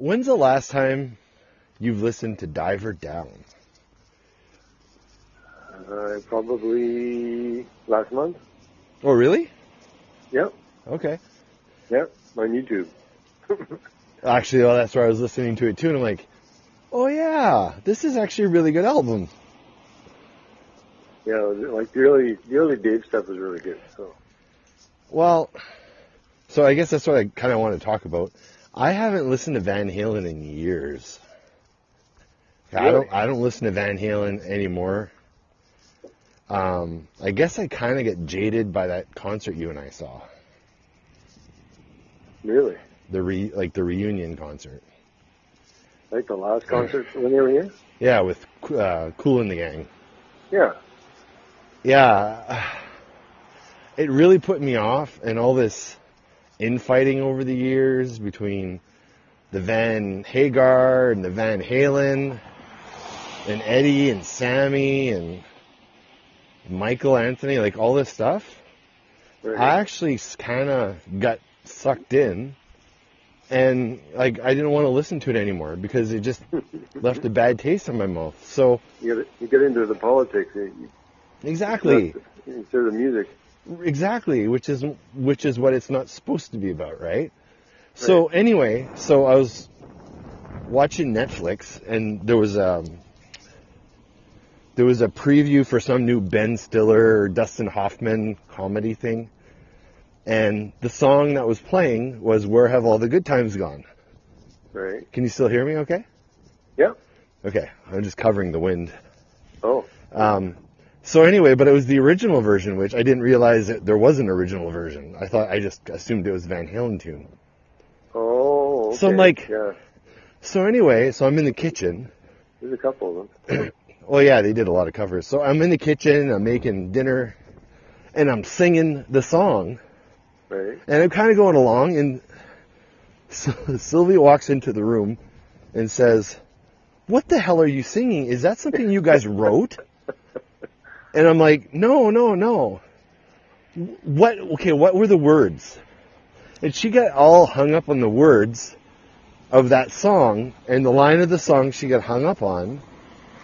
When's the last time you've listened to Diver Down? Probably last month. Oh, really? Yep. Okay. Yep. On YouTube. Actually, that's where I was listening to it too, and I'm like, oh yeah, this is actually a really good album. Yeah, like the early Dave stuff was really good. Well, so I guess that's what I kind of want to talk about. I haven't listened to Van Halen in years. Really? I don't listen to Van Halen anymore. I guess I kind of get jaded by that concert you and I saw. Really? The reunion concert. Like the last concert when they were here? Yeah, with Kool and the Gang. Yeah. Yeah. It really put me off, and all this infighting over the years between the Van Hagar and the Van Halen and Eddie and Sammy and Michael Anthony, like all this stuff. Right. I actually kind of got sucked in, and like I didn't want to listen to it anymore because it just left a bad taste in my mouth. So you get into the politics. Exactly. Instead of the music. Exactly, which is what it's not supposed to be about, right? So anyway, so I was watching Netflix, and there was a preview for some new Ben Stiller or Dustin Hoffman comedy thing, and the song that was playing was "Where Have All the Good Times Gone?" Right. Can you still hear me? Okay. Yeah. Okay, I'm just covering the wind. Oh. So anyway, but it was the original version, which I didn't realize that there was an original version. I just assumed it was a Van Halen tune. Oh, okay. So I'm like, yeah. So anyway, so I'm in the kitchen. There's a couple of them. Well, yeah, they did a lot of covers. So I'm in the kitchen, I'm making dinner, and I'm singing the song. Right. And I'm kind of going along, and Sylvia walks into the room and says, "What the hell are you singing? Is that something you guys wrote?" And I'm like, no. What were the words? And she got all hung up on the words of that song, and the line of the song she got hung up on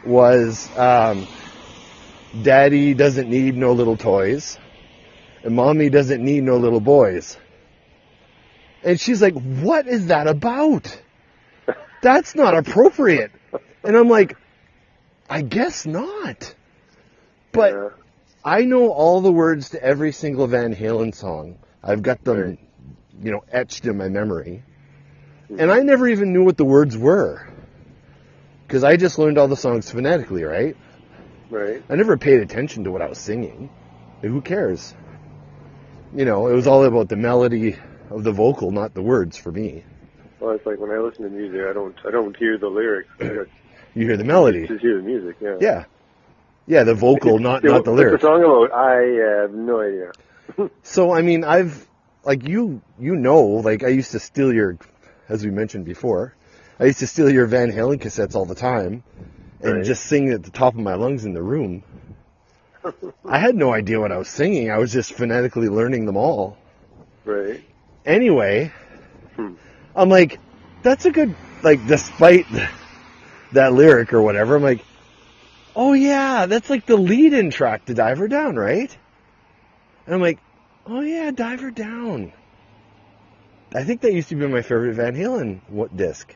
was, Daddy doesn't need no little toys, and Mommy doesn't need no little boys. And she's like, what is that about? That's not appropriate. And I'm like, I guess not. But yeah. I know all the words to every single Van Halen song. I've got them, etched in my memory. And I never even knew what the words were. Because I just learned all the songs phonetically, right? Right. I never paid attention to what I was singing. And who cares? It was all about the melody of the vocal, not the words for me. Well, it's like when I listen to music, I don't hear the lyrics. You hear the melody. Just hear the music, yeah. Yeah. Yeah, the vocal, not the lyrics. What's the song about? I have no idea. So, I mean, I've, like, I used to steal your, as we mentioned before, I used to steal your Van Halen cassettes all the time and just sing at the top of my lungs in the room. I had no idea what I was singing. I was just phonetically learning them all. Right. Anyway, I'm like, that's a good, like, despite that lyric or whatever, I'm like, oh yeah, that's like the lead-in track to Diver Down, right? And I'm like, oh yeah, Diver Down. I think that used to be my favorite Van Halen disc.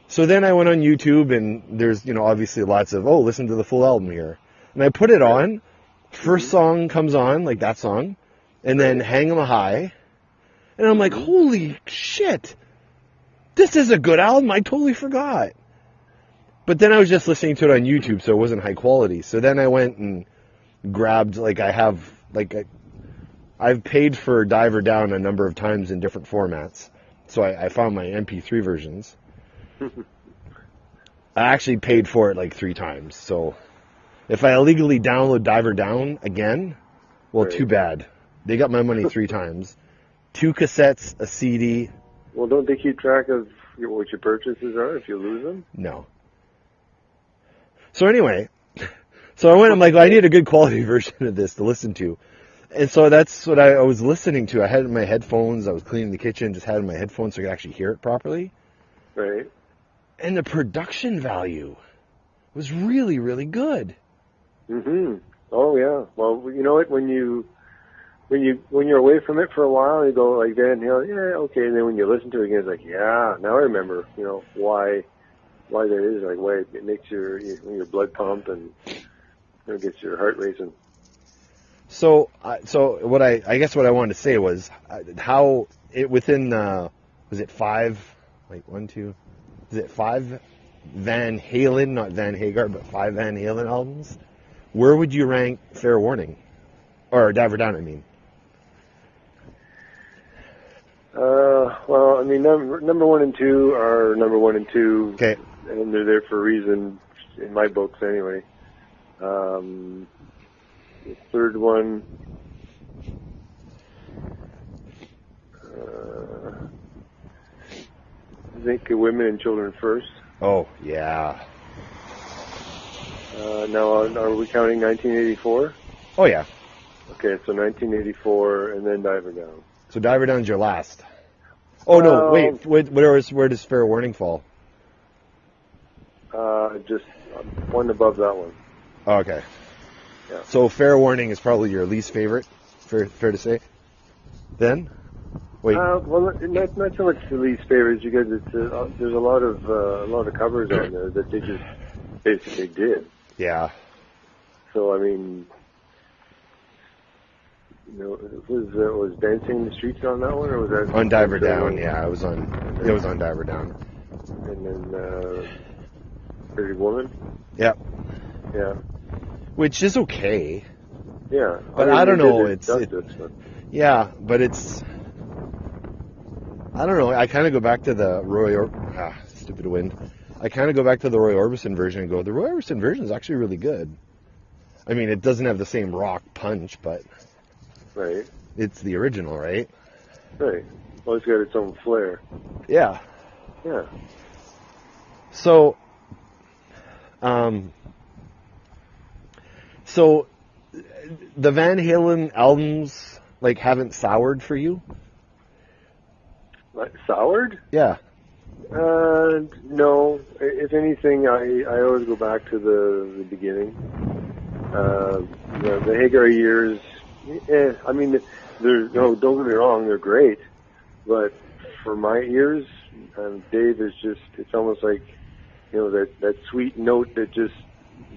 So then I went on YouTube, and there's, obviously lots of, listen to the full album here. And I put it on. First song comes on, like that song, and then Hang 'em High. And I'm like, holy shit, this is a good album. I totally forgot. But then I was just listening to it on YouTube, so it wasn't high quality. So then I went and grabbed, I've paid for Diver Down a number of times in different formats. So I found my MP3 versions. I actually paid for it like 3 times. So if I illegally download Diver Down again, well, too bad. They got my money 3 times. 2 cassettes, a CD. Well, don't they keep track of what your purchases are if you lose them? No. So anyway, I'm like, I need a good quality version of this to listen to. And so that's what I was listening to. I had it in my headphones. I was cleaning the kitchen, just had it in my headphones so I could actually hear it properly. Right. And the production value was really, really good. Mm-hmm. Oh yeah. Well, you know what? When you're away from it for a while, you go like Van Halen, yeah, okay. And then when you listen to it again, it's like, yeah, now I remember. You know why that is, like why it makes your blood pump and gets your heart racing. So what I guess what I wanted to say was how it within was it five, like 1, 2, is it 5 Van Halen, not Van Hagar, but 5 Van Halen albums? Where would you rank Fair Warning, or Diver Down? I mean. Well, I mean, number 1 and 2 are number 1 and 2. Okay. And they're there for a reason, in my books anyway. The third one, I think Women and Children First. Oh, yeah. Now, are we counting 1984? Oh, yeah. Okay, so 1984 and then Diver Down. So Diver Down's your last. Oh, no, wait. Where does Fair Warning fall? Just one above that one. Oh, okay. Yeah. So Fair Warning is probably your least favorite, fair to say? Then? Wait. Well, not so much the least favorites because there's a lot of covers on there that they just basically did. Yeah. So I mean, was Dancing in the Streets on that one, or was that on Diver Down? Yeah, it was on Diver Down. And then Pretty Woman. Yep. Yeah. Which is okay. Yeah. But I don't know. Yeah, but it's. I don't know. I kind of go back to the stupid wind. I kind of go back to the Roy Orbison version and go, the Roy Orbison version is actually really good. I mean, it doesn't have the same rock punch, but right. It's the original, right? Right. Well, it's got its own flair. Yeah. Yeah. So, the Van Halen albums haven't soured for you? Like, soured? Yeah. No. If anything, I always go back to the beginning. The Hagar years. I mean, don't get me wrong, they're great, but for my ears, Dave is just. It's almost like, that sweet note that just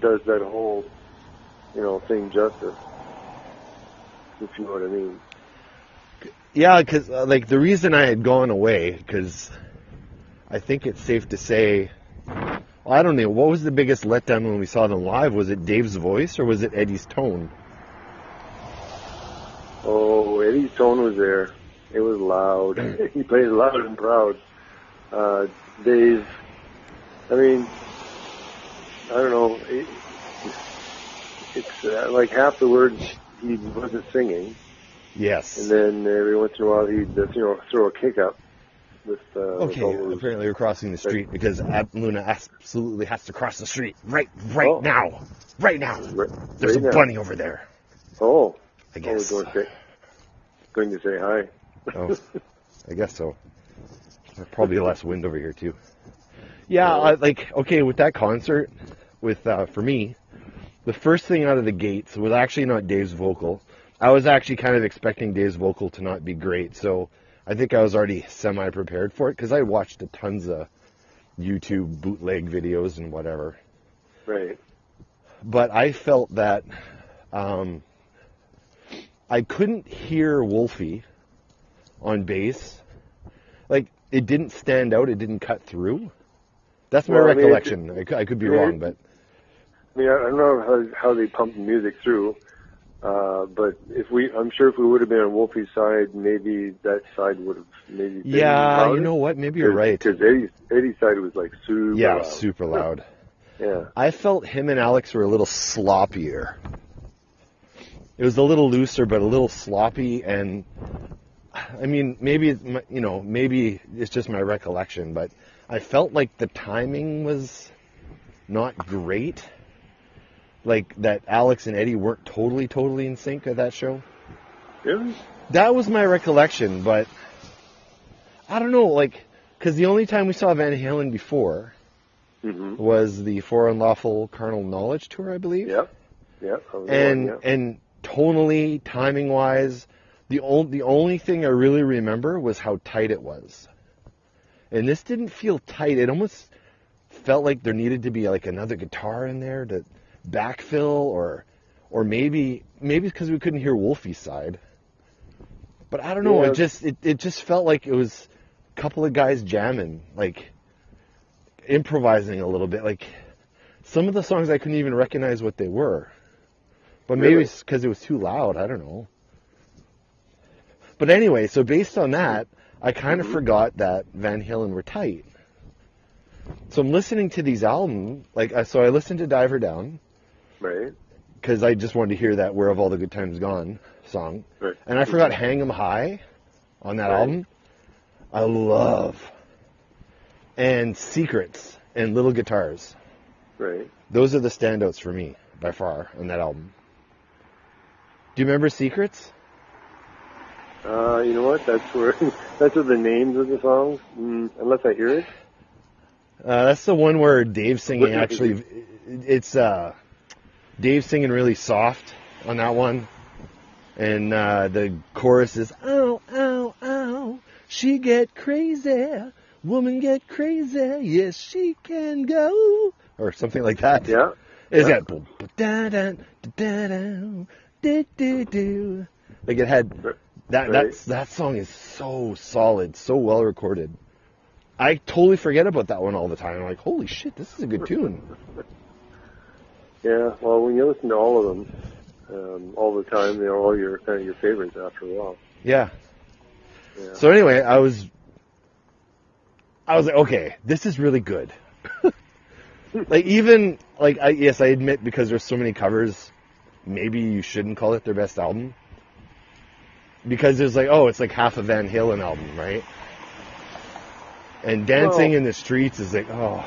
does that whole, thing justice. If you know what I mean. Yeah, because the reason I had gone away, because I think it's safe to say, I don't know, what was the biggest letdown when we saw them live? Was it Dave's voice or was it Eddie's tone? Oh, Eddie's tone was there. It was loud. He played loud and proud. Dave, I mean, I don't know. It's like half the words he wasn't singing. Yes. And then every once in a while he'd throw a kick up with. Okay. Apparently we're crossing the street because Luna absolutely has to cross the street right now. Right now. There's a bunny over there. Oh. I guess. Going to say hi. Oh, I guess so. There's probably less wind over here too. Yeah, with that concert, for me, the first thing out of the gates was actually not Dave's vocal. I was actually kind of expecting Dave's vocal to not be great, so I think I was already semi-prepared for it because I watched tons of YouTube bootleg videos and whatever. Right. But I felt that I couldn't hear Wolfie on bass. It didn't stand out. It didn't cut through. That's my recollection. I could be wrong, but... I mean, I don't know how they pump the music through, but I'm sure if we would have been on Wolfie's side, maybe that side would have maybe been louder. You know what? Maybe you're right. Because Eddie's side was super loud. Super loud. Yeah. I felt him and Alex were a little sloppier. It was a little looser, but a little sloppy, and I mean, maybe it's just my recollection, but I felt like the timing was not great. That Alex and Eddie weren't totally in sync at that show. Really? That was my recollection, but I don't know, because the only time we saw Van Halen before was the For Unlawful Carnal Knowledge tour, I believe. Yep. Yep. And tonally, timing wise, the only thing I really remember was how tight it was. And this didn't feel tight. It almost felt like there needed to be like another guitar in there to backfill, or maybe because we couldn't hear Wolfie's side. But I don't know. Yeah. It just felt like it was a couple of guys jamming, like improvising a little bit. Like some of the songs I couldn't even recognize what they were. But maybe it's because it was too loud. I don't know. But anyway, so based on that, I kind of forgot that Van Halen were tight. So I'm listening to these albums. So I listened to Diver Down. Right. Because I just wanted to hear that Where Have All the Good Times Gone song. Right. And I forgot Hang 'Em High on that album. I love. And Secrets and Little Guitars. Right. Those are the standouts for me, by far, on that album. Do you remember Secrets? You know what? That's where the names of the songs, unless I hear it. That's the one where Dave's singing. Actually, it's Dave singing really soft on that one, and the chorus is "Ow, ow, ow, she get crazy, woman get crazy, yes she can go," or something like that. Yeah. It's got da da da da. Do. Like it had that song is so solid, so well recorded. I totally forget about that one all the time. I'm like, holy shit, this is a good tune. Yeah, well, when you listen to all of them all the time, they're all your favorites after a while. Yeah. So anyway, I was like, okay, this is really good. I admit, because there's so many covers, maybe you shouldn't call it their best album. Because there's it's like half a Van Halen album, right? And Dancing in the Streets is like, I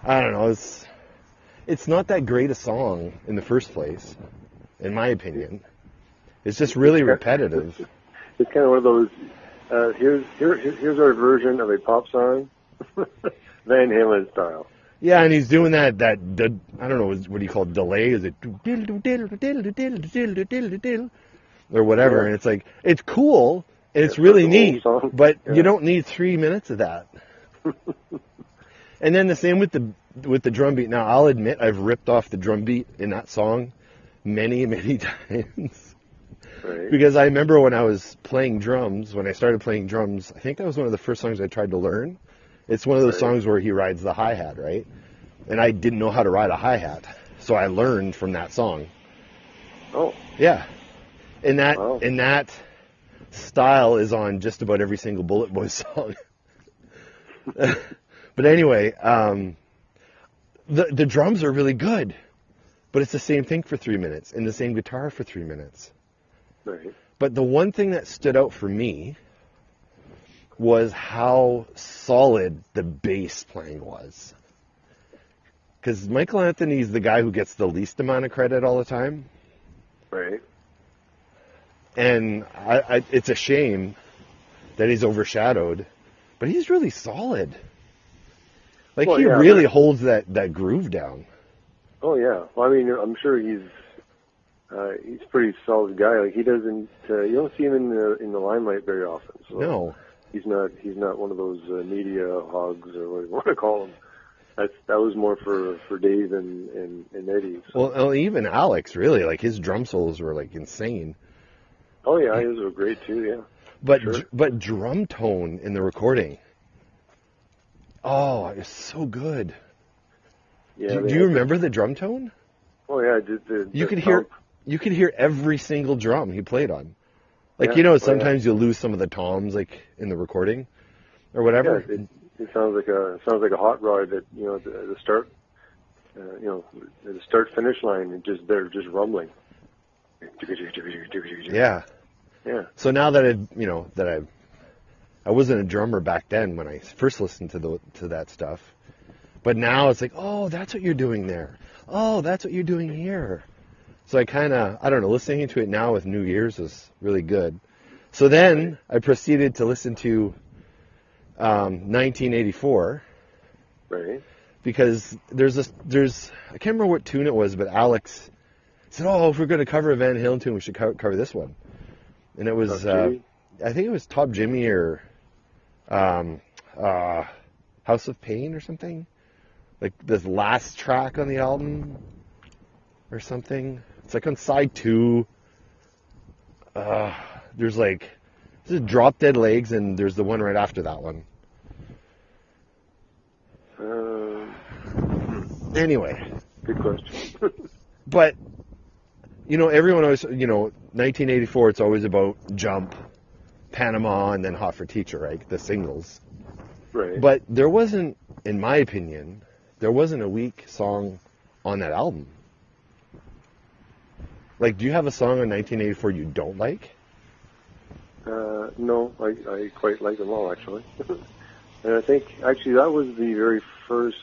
don't know, it's not that great a song in the first place, in my opinion. It's just really repetitive. It's kind of one of those, here's our version of a pop song, Van Halen style. Yeah, and he's doing that I don't know, what do you call it, delay? Is it or whatever? Yeah. And it's like, it's cool, and it's really neat, but you don't need 3 minutes of that. And then the same with the drum beat. Now, I'll admit I've ripped off the drum beat in that song many, many times. Right. Because I remember when I started playing drums, I think that was one of the first songs I tried to learn. It's one of those songs where he rides the hi-hat, right? And I didn't know how to ride a hi-hat, so I learned from that song. Oh. Yeah. And that style is on just about every single Bullet Boys song. But anyway, the drums are really good, but it's the same thing for 3 minutes, and the same guitar for 3 minutes. Right. But the one thing that stood out for me was how solid the bass playing was. Because Michael Anthony's the guy who gets the least amount of credit all the time. Right. And it's a shame that he's overshadowed, but he's really solid. Like, he really holds that groove down. Oh, yeah. Well, I mean, I'm sure he's a pretty solid guy. Like, he doesn't, you don't see him in the limelight very often. So no. He's not one of those media hogs, or what you want to call them. That was more for Dave and Eddie. So. Well, even Alex, really, like, his drum solos were like insane. Oh yeah, his were great too. Yeah. But drum tone in the recording, it's so good. Yeah. Do you remember the drum tone? Oh yeah, you could hear every single drum he played on. Like, sometimes you'll lose some of the toms, like, in the recording or whatever. Yeah, it sounds like a hot rod at the start, the start finish line, and they're just rumbling. Yeah. Yeah. So now that I wasn't a drummer back then when I first listened to that stuff, but now it's like, oh, that's what you're doing there. Oh, that's what you're doing here. So I don't know, listening to it now with new ears is really good. So then I proceeded to listen to 1984. Right. because there's I can't remember what tune it was, but Alex said, "Oh, if we're going to cover a Van Halen tune, we should cover this one." And it was I think it was Top Jimmy or House of Pain or something, like this last track on the album or something. It's like on side 2. There's like this is Drop Dead Legs, and there's the one right after that one. Anyway, good question. But everyone always 1984. It's always about Jump, Panama, and then Hot for Teacher, right? The singles. Right. But there wasn't, in my opinion, there wasn't a weak song on that album. Like, do you have a song on 1984 you don't like? No, I quite like them all, actually. And I think, actually, that was the very first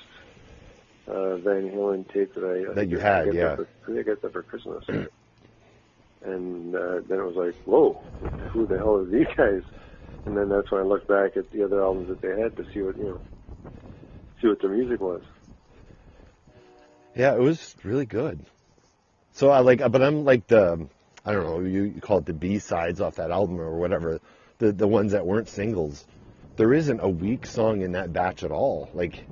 Van Halen tape that you had, yeah. I think I got that for Christmas. And then it was like, whoa, who the hell are these guys? And then that's when I looked back at the other albums that they had to see what their music was. Yeah, it was really good. So I'm like the, I don't know, you call it the B-sides off that album or whatever, the ones that weren't singles. There isn't a weak song in that batch at all. Like,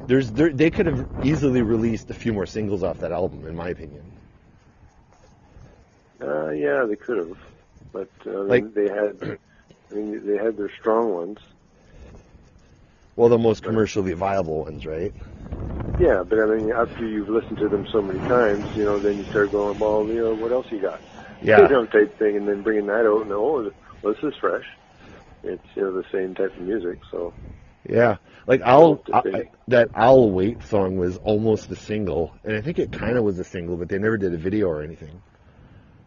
they could have easily released a few more singles off that album, in my opinion. Yeah, they could have, but they had their strong ones. Well, the most commercially viable ones, right? Yeah, but I mean, after you've listened to them so many times, then you start going, well, what else you got? Yeah. Type thing, and then bringing that out, and well, this is fresh. It's the same type of music, so. Yeah, like that I'll Wait song was almost a single, and I think it kind of was a single, but they never did a video or anything.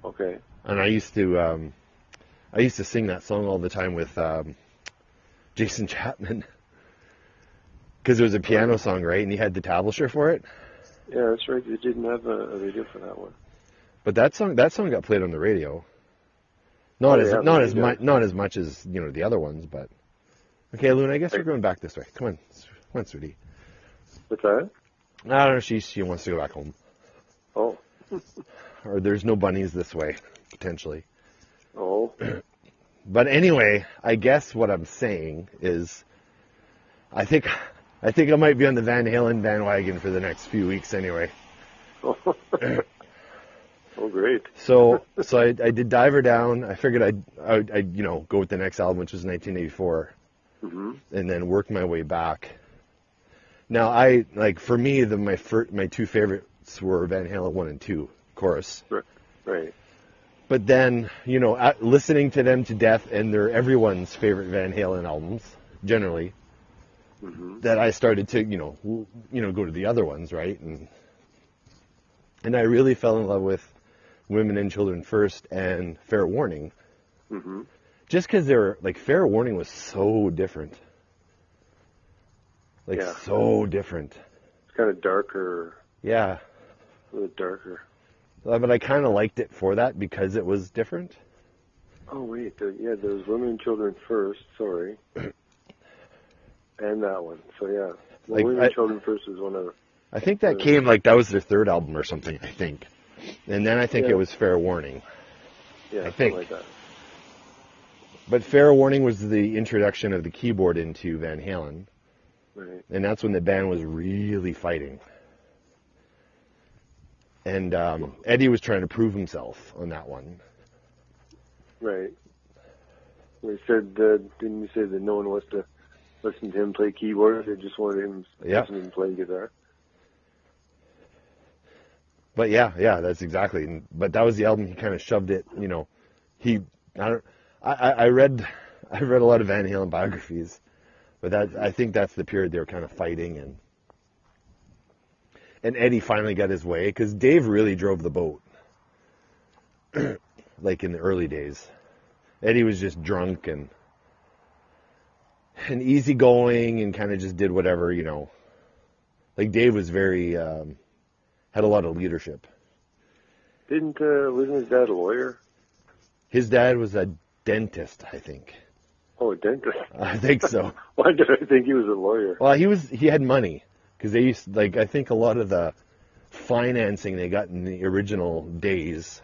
Okay. And I used to sing that song all the time with Jason Chapman, because it was a piano song, right? And he had the tablature for it. Yeah, that's right. They didn't have a video for that one. But that song got played on the radio. Not as much as the other ones, but okay, Luna. I guess we're going back this way. Come on, sweetie. What's that? I don't know. She wants to go back home. Oh. Or there's no bunnies this way, potentially. Oh. But anyway, I guess what I'm saying is, I think I might be on the Van Halen bandwagon for the next few weeks anyway. Oh, great. So I did Diver Down. I figured I'd go with the next album, which was 1984, and then work my way back. Now for me, my two favorites were Van Halen 1 and 2, of course. Right. But then, listening to them to death, and they're everyone's favorite Van Halen albums, generally, that I started to, go to the other ones, right? And I really fell in love with Women and Children First and Fair Warning. Just because they're, Fair Warning was so different. So different. It's kind of darker. Yeah. A little darker. But I kind of liked it for that because it was different. Oh, wait. There was Women and Children First, sorry. And that one. So, yeah. Women and Children First is one of them. I think that came, that was their third album or something, I think. And then I think it was Fair Warning. Yeah, I think. like that. But Fair Warning was the introduction of the keyboard into Van Halen. Right. And that's when the band was really fighting. And Eddie was trying to prove himself on that one. Right. They said, didn't you say that no one wants to listen to him play keyboard? They just wanted him to listen to him play guitar. But yeah, that's exactly. But that was the album he kind of shoved it. I read a lot of Van Halen biographies, but I think that's the period they were kind of fighting, and Eddie finally got his way because Dave really drove the boat. Like in the early days, Eddie was just drunk and easygoing and kind of just did whatever, Like Dave was very had a lot of leadership. Wasn't his dad a lawyer? His dad was a dentist, I think. Oh, a dentist. I think so. Why did I think he was a lawyer? Well, he had money. Because they used, like, I think a lot of the financing they got in the original days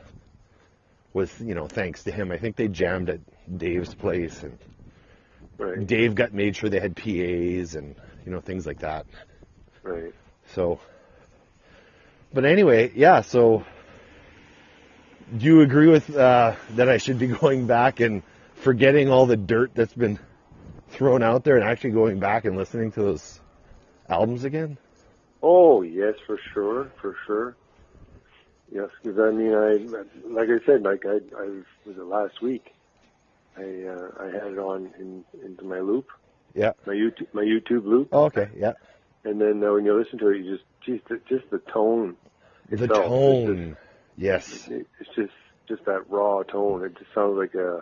was, you know, thanks to him. I think they jammed at Dave's place, and Right. Dave made sure they had PAs and, you know, things like that. Right. So, but anyway, yeah, so do you agree with that I should be going back and forgetting all the dirt that's been thrown out there and actually going back and listening to those albums again? Oh, yes, for sure. Yes, because I mean, like I said, was it last week? I had it on into my loop. Yeah. My YouTube loop. Oh, okay. Yeah. And then when you listen to it, you just the tone. The itself, tone. Yes. It's just that raw tone. It just sounds like I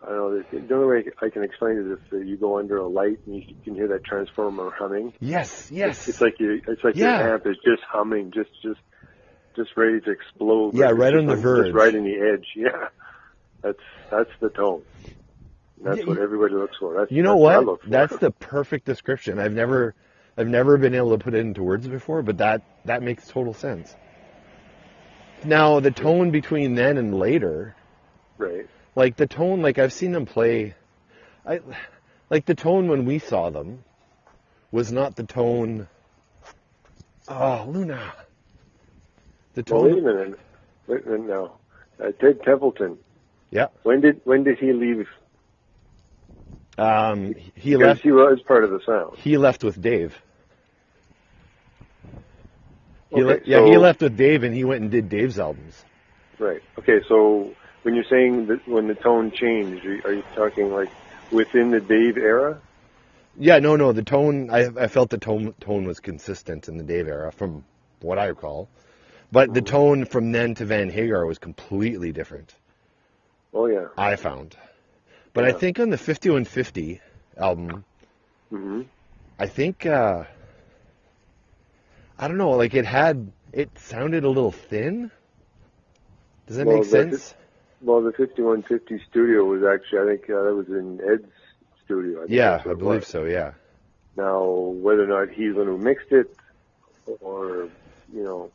don't know. The only way I can explain it is if you go under a light and you can hear that transformer humming. Yes. It's like your amp is just humming, just ready to explode. Yeah, right on the verge. Just right in the edge. Yeah, that's the tone. That's what everybody looks for. That's what I look for. That's the perfect description. I've never been able to put it into words before, but that makes total sense. Now the tone between then and later, right? Like the tone, like I've seen them play. Like the tone when we saw them was not the tone. Oh, Luna. The tone. Well, wait a minute now. Ted Templeton. Yeah. When did he leave? He left. He was part of the sound. He left with Dave. He he left with Dave, and he went and did Dave's albums. Right. Okay. So when you're saying that when the tone changed, are you talking like within the Dave era? Yeah. No. The tone. I felt the tone was consistent in the Dave era, from what I recall. But the tone from then to Van Hagar was completely different. Oh yeah. I found. But I think on the 5150 album, I think, I don't know, like it sounded a little thin. Does that make sense? Well, the 5150 studio was actually, I think that was in Ed's studio. I believe so, yeah. Now, whether or not he's the one who mixed it, or, you know,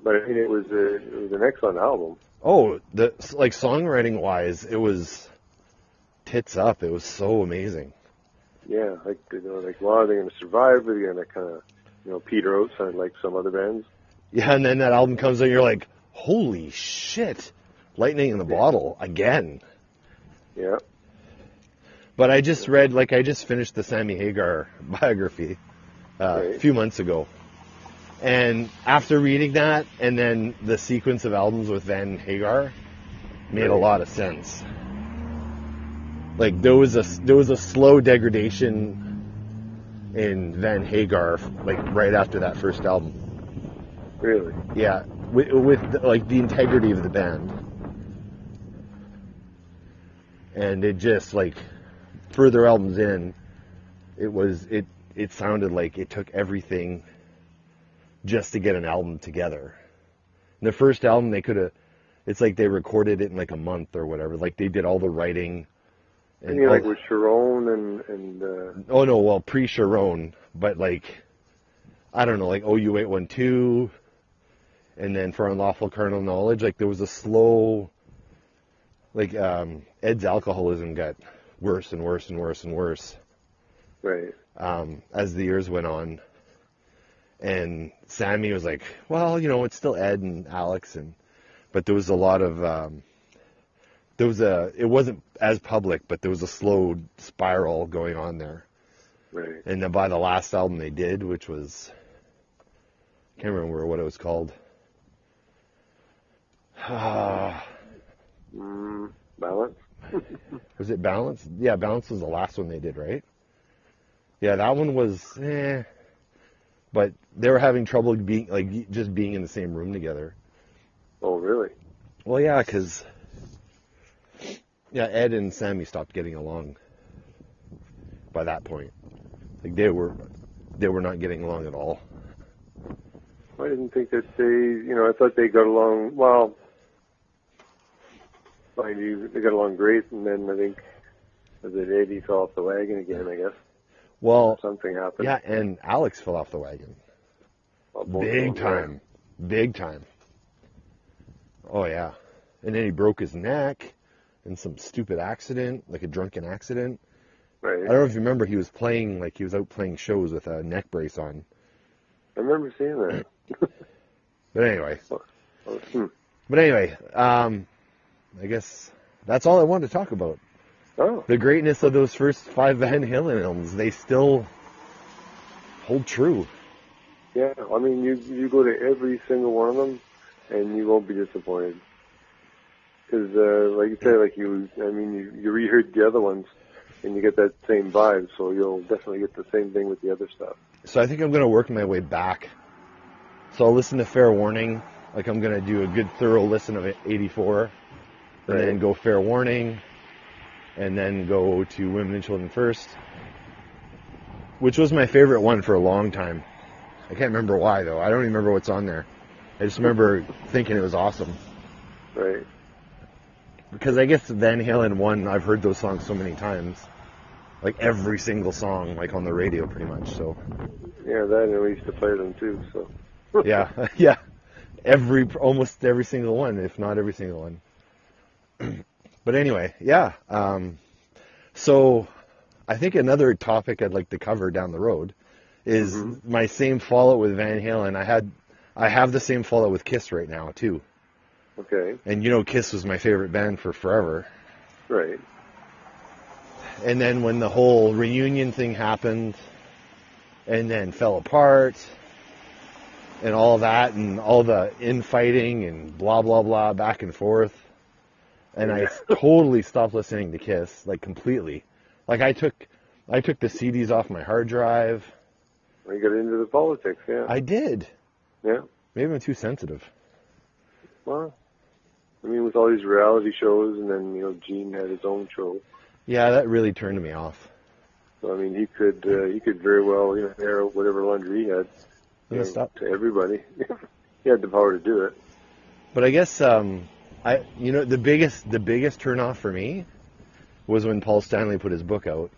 but I mean, it was an excellent album. Oh, like songwriting wise, it was tits up. It was so amazing. Yeah, like, you know, like, well, are they going to survive? Are they going to kind of, you know, peter out, sound like some other bands? Yeah, and then that album comes out, and you're like, holy shit, lightning in the bottle again. Yeah. But I just finished the Sammy Hagar biography a few months ago. And after reading that, and then the sequence of albums with Van Hagar made a lot of sense. Like there was a slow degradation in Van Hagar, like right after that first album. Really? Yeah, with like the integrity of the band, and it just like further albums in, it sounded like it took everything just to get an album together. And the first album it's like they recorded it in like a month or whatever. Like they did all the writing. And you like with Sharon and Oh no, well pre-Sharon, but like I don't know, like OU812, and then for Unlawful Carnal Knowledge, like there was a slow, like Ed's alcoholism got worse and worse and worse and worse. Right. As the years went on. And Sammy was like, well, you know, it's still Ed and Alex, but there was a lot of, it wasn't as public, but there was a slow spiral going on there. Right. And then by the last album they did, which was, I can't remember what it was called. Balance? Was it Balance? Yeah, Balance was the last one they did, right? Yeah, that one was, but they were having trouble being in the same room together. Oh, really? Well, yeah, because Ed and Sammy stopped getting along by that point. Like they were not getting along at all. I didn't think that I thought they got along well. They got along great, and then I think Eddie fell off the wagon again, I guess. Well, something happened. yeah, and Alex fell off the wagon. Well, both Big of them, right? time. Big time. Oh, yeah. And then he broke his neck in some stupid accident, like a drunken accident. Right. I don't know if you remember, he was out playing shows with a neck brace on. I remember seeing that. But anyway. Oh, I guess that's all I wanted to talk about. Oh. The greatness of those first 5 Van Halen albums. They still hold true. Yeah, I mean, you go to every single one of them, and you won't be disappointed. Because, like you said, you reheard the other ones, and you get that same vibe, so you'll definitely get the same thing with the other stuff. So I think I'm going to work my way back. So I'll listen to Fair Warning. Like, I'm going to do a good, thorough listen of 84, and Right. then go Fair Warning, and then go to Women and Children First, which was my favorite one for a long time. I can't remember why, though. I don't remember what's on there. I just remember thinking it was awesome. Right. Because I guess Van Halen 1, I've heard those songs so many times. Like every single song, like on the radio pretty much, so. Yeah, that, and we used to play them too, so. Yeah, yeah. Almost every single one, if not every single one. But anyway, yeah. So I think another topic I'd like to cover down the road is my same fallout with Van Halen. I have the same fallout with Kiss right now too. Okay. And Kiss was my favorite band for forever. Right. And then when the whole reunion thing happened, and then fell apart, and all that, and all the infighting and blah blah blah back and forth, and I totally stopped listening to Kiss, like completely. Like I took the CDs off my hard drive. We got into the politics, yeah. I did. Yeah. Maybe I'm too sensitive. Well, I mean, with all these reality shows, and then Gene had his own show. Yeah, that really turned me off. So I mean, he could very well air out whatever laundry he had to everybody. He had the power to do it. But I guess the biggest turnoff for me was when Paul Stanley put his book out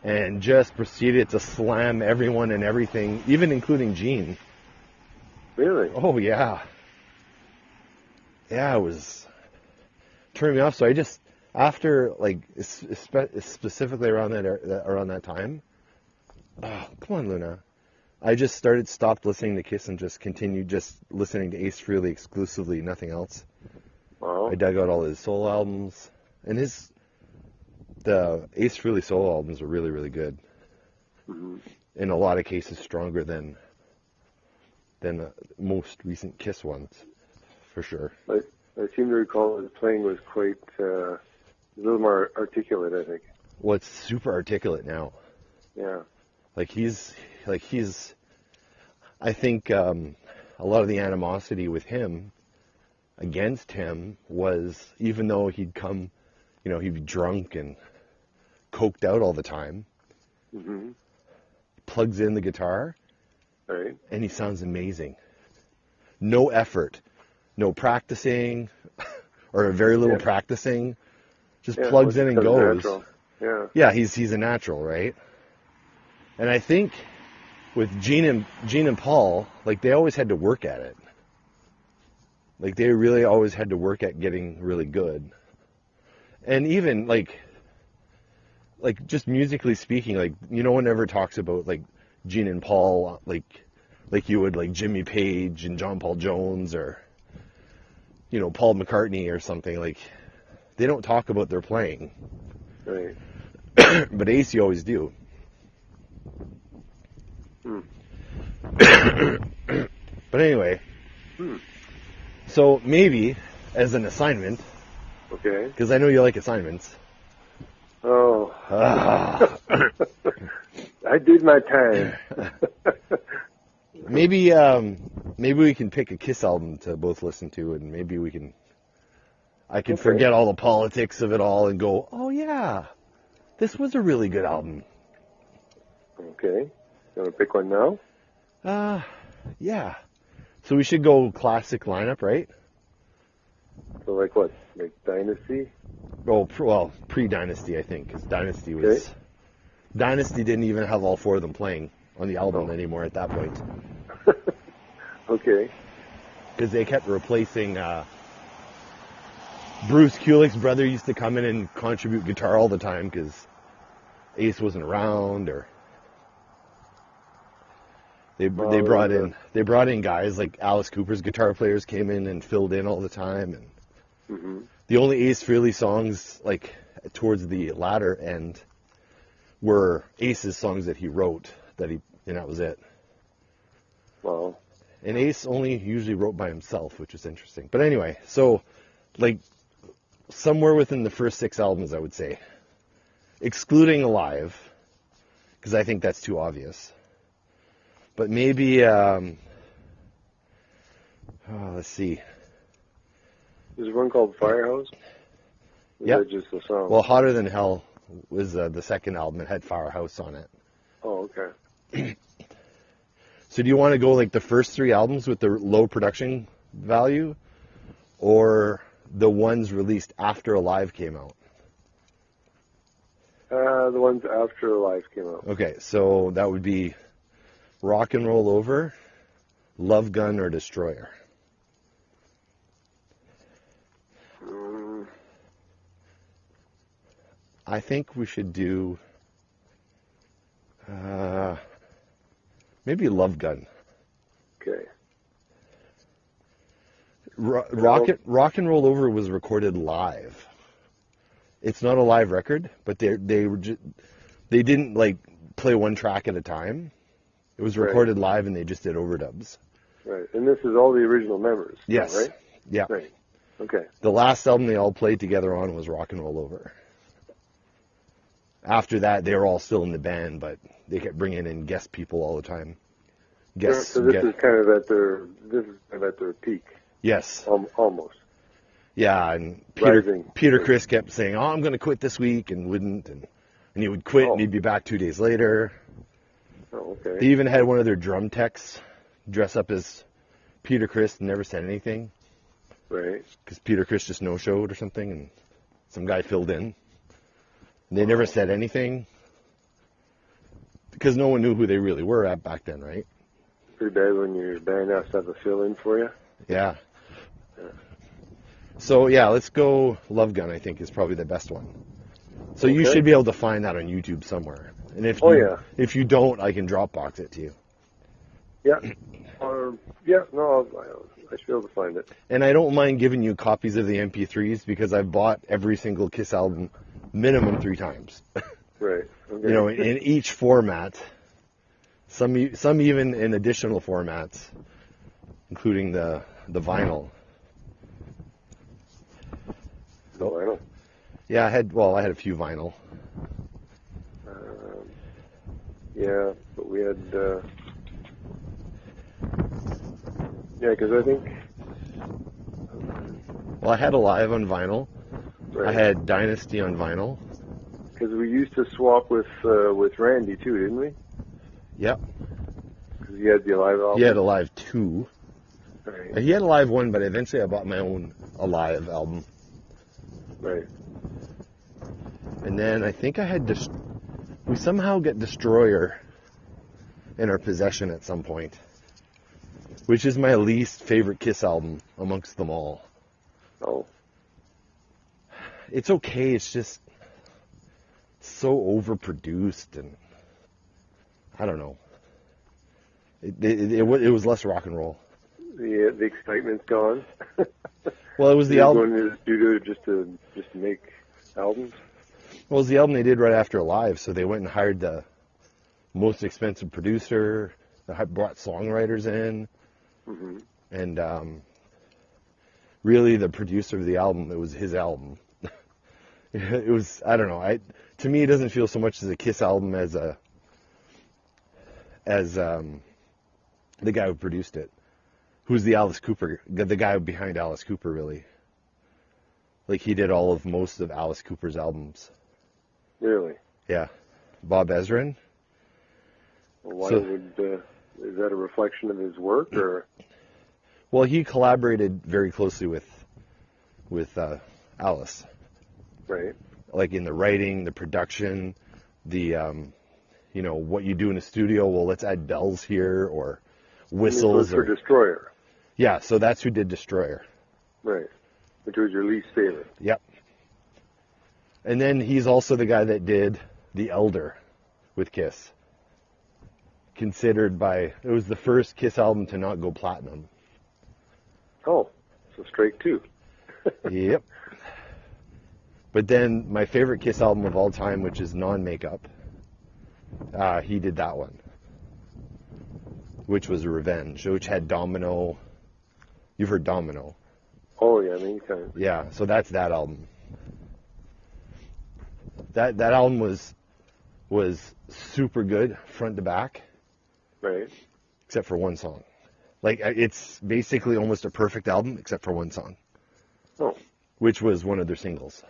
and just proceeded to slam everyone and everything, even including Gene. Really? Oh yeah. Yeah, it was turning me off. So I just, after, like, specifically around that time, oh, come on, Luna. I just stopped listening to Kiss and just continued just listening to Ace Frehley exclusively, nothing else. Wow. I dug out all his solo albums, and the Ace Frehley solo albums are really, really good. Mm-hmm. In a lot of cases, stronger than the most recent Kiss ones, for sure. I seem to recall his playing was quite a little more articulate, I think. Well, it's super articulate now. Yeah. I think a lot of the animosity with him, against him, was even though he'd come, he'd be drunk and coked out all the time, plugs in the guitar, right, and he sounds amazing. No effort, no practicing, or very little practicing, just plugs in and goes. Natural. Yeah. Yeah, he's a natural, right? And I think with Gene and Paul, like, they always had to work at it. Like, they really always had to work at getting really good. And even like just musically speaking, like, no one ever talks about like Gene and Paul like you would like Jimmy Page and John Paul Jones, or Paul McCartney or something. Like, they don't talk about their playing. Right. But Ace, you always do. But anyway, so maybe as an assignment, okay, because I know you like assignments. Oh, I did my time. Maybe we can pick a Kiss album to both listen to, and maybe I can forget all the politics of it all and go, oh yeah, this was a really good album. Okay, you want to pick one now? Yeah. So we should go classic lineup, right? So like what? Like Dynasty? Oh, well, pre-Dynasty, I think, because Dynasty was Dynasty didn't even have all 4 of them playing on the album anymore at that point. Okay. Because they kept replacing... Bruce Kulick's brother used to come in and contribute guitar all the time because Ace wasn't around, or they brought in guys like Alice Cooper's guitar players came in and filled in all the time, and the only Ace Frehley songs like towards the latter end were Ace's songs that he wrote, and that was it. Wow. And Ace only usually wrote by himself, which is interesting. But anyway, so like somewhere within the first 6 albums, I would say, excluding Alive, because I think that's too obvious. But maybe, let's see. There's one called Firehouse. Yeah. That just a song? Well, Hotter Than Hell was the second album. It had Firehouse on it. Oh, okay. So do you want to go like the first 3 albums with the low production value, or the ones released after Alive came out? The ones after Alive came out. Okay, so that would be Rock and Roll Over, Love Gun, or Destroyer. I think we should do maybe Love Gun. Okay. Rock and Roll Over was recorded live. It's not a live record, but they didn't like play one track at a time. It was recorded live, and they just did overdubs. Right, and this is all the original members. Yes. Right. Yeah. Right. Okay. The last album they all played together on was Rock and Roll Over. After that, they were all still in the band, but they kept bringing in guest people all the time. So this is kind of at their peak. Yes. Almost. Yeah, and Rising. Peter Criss kept saying, "Oh, I'm going to quit this week," and wouldn't, and he would quit, and he'd be back 2 days later. Oh, okay. They even had one of their drum techs dress up as Peter Criss and never said anything. Right. Because Peter Criss just no-showed or something, and some guy filled in. And they never said anything because no one knew who they really were at back then, right? Pretty bad when your band has to have a fill-in for you. Yeah. So, yeah, let's go Love Gun, I think, is probably the best one. So you should be able to find that on YouTube somewhere. And if you don't, I can Dropbox it to you. Yeah. I should be able to find it. And I don't mind giving you copies of the MP3s because I've bought every single Kiss album minimum 3 times. Right. Okay. You know, in each format. Some even in additional formats, including the vinyl. The vinyl? Yeah, I had a few vinyl. Yeah, but we had... because I think... Well, I had Alive on vinyl. Right. I had Dynasty on vinyl. Because we used to swap with Randy, too, didn't we? Yep. Because he had the Alive album. He had Alive 2. Right. He had Alive 1, but eventually I bought my own Alive album. Right. And then I think I had... we somehow get Destroyer in our possession at some point, which is my least favorite Kiss album amongst them all. Oh. It's okay, it's just so overproduced, and I don't know. It was less rock and roll. The excitement's gone. Well, it was the album. Going to the studio just to make albums. Well, it was the album they did right after Alive, so they went and hired the most expensive producer. They brought songwriters in, and really the producer of the album. It was his album. It was, I don't know. To me, it doesn't feel so much as a Kiss album as the guy who produced it, who's the Alice Cooper, the guy behind Alice Cooper, really. Like, he did most of Alice Cooper's albums. Really? Yeah. Bob Ezrin. Well, is that a reflection of his work, or? Well, he collaborated very closely with Alice. Right. Like in the writing, the production, the you know, what you do in a studio. Well, let's add bells here or And whistles. this was for Destroyer. Yeah, so that's who did Destroyer. Right. Which was your least favorite. Yep. And then he's also the guy that did The Elder with Kiss. It was the first Kiss album to not go platinum. Oh, so straight two. Yep. But then my favorite Kiss album of all time, which is non-makeup, he did that one, which was Revenge, which had Domino. You've heard Domino. Oh, yeah, many times. Yeah, so that's that album. That album was super good, front to back. Right. Except for one song. Like, it's basically almost a perfect album, except for one song. Oh. Which was one of their singles.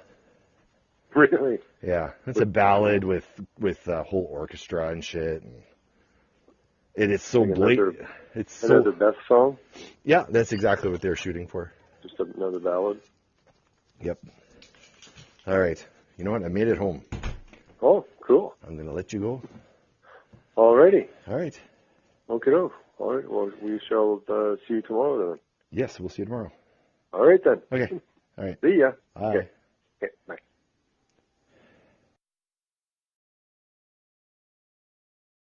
Really? Yeah, it's a ballad with a whole orchestra and shit. And it is so like blatant. It's another best song? Yeah, that's exactly what they're shooting for. Just another ballad? Yep. All right. You know what? I made it home. Oh, cool. I'm going to let you go. Alrighty. All right. Okay, all right. Well, we shall see you tomorrow then. Yes, we'll see you tomorrow. All right then. Okay. All right. See ya. Bye. Okay. Okay. Bye.